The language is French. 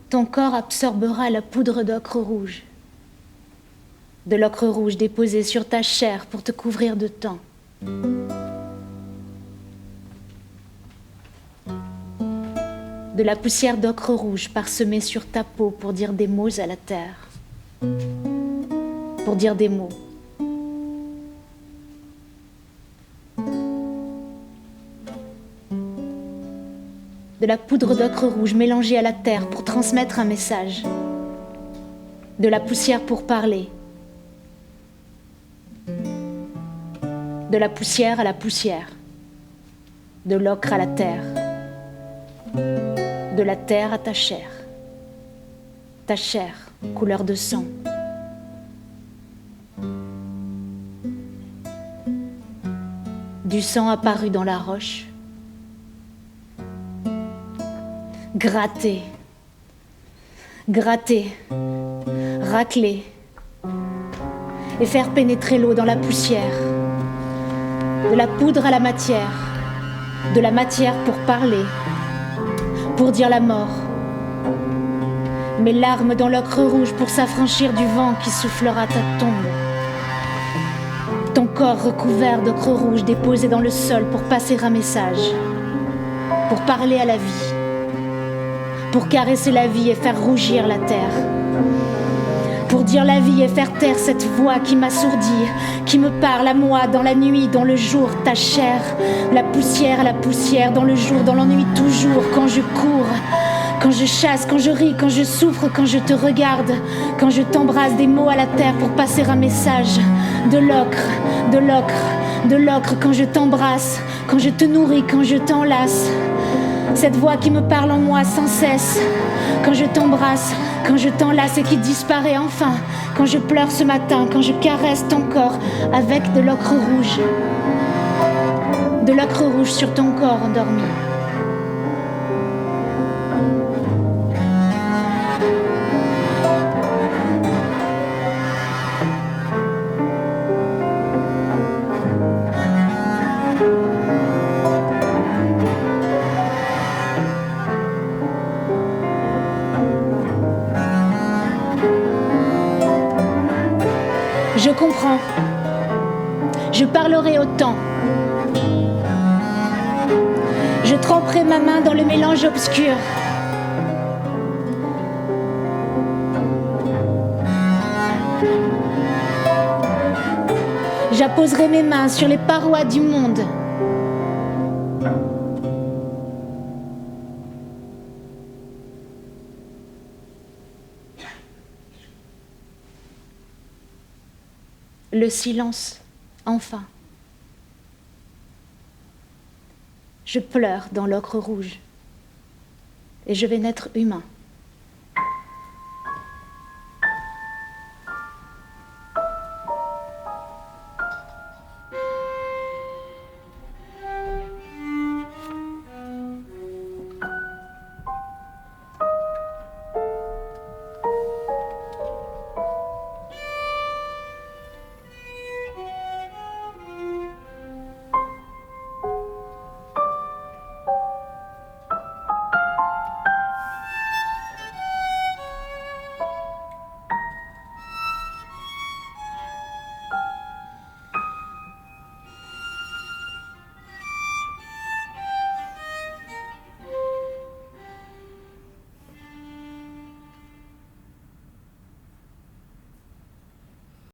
ton corps absorbera la poudre d'ocre rouge. De l'ocre rouge déposée sur ta chair pour te couvrir de temps. De la poussière d'ocre rouge parsemée sur ta peau pour dire des mots à la terre. Pour dire des mots. De la poudre d'ocre rouge mélangée à la terre pour transmettre un message. De la poussière pour parler. De la poussière à la poussière. De l'ocre à la terre. De la terre à ta chair. Ta chair, couleur de sang. Du sang apparu dans la roche. Gratter, gratter, racler et faire pénétrer l'eau dans la poussière. De la poudre à la matière, de la matière pour parler, pour dire la mort. Mes larmes dans l'ocre rouge pour s'affranchir du vent qui soufflera ta tombe. Ton corps recouvert d'ocre rouge déposé dans le sol pour passer un message, pour parler à la vie. Pour caresser la vie et faire rougir la terre. Pour dire la vie et faire taire cette voix qui m'assourdit, qui me parle à moi dans la nuit, dans le jour, ta chair, la poussière à la poussière, dans le jour, dans l'ennui toujours, quand je cours, quand je chasse, quand je ris, quand je souffre, quand je te regarde, quand je t'embrasse des mots à la terre pour passer un message, de l'ocre, de l'ocre, de l'ocre, quand je t'embrasse, quand je te nourris, quand je t'enlace. Cette voix qui me parle en moi sans cesse, quand je t'embrasse, quand je t'enlace et qui disparaît enfin, quand je pleure ce matin, quand je caresse ton corps avec de l'ocre rouge. De l'ocre rouge sur ton corps endormi. Je comprends. Je parlerai au temps. Je tremperai ma main dans le mélange obscur. J'apposerai mes mains sur les parois du monde. Le silence, enfin. Je pleure dans l'ocre rouge et je vais naître humain.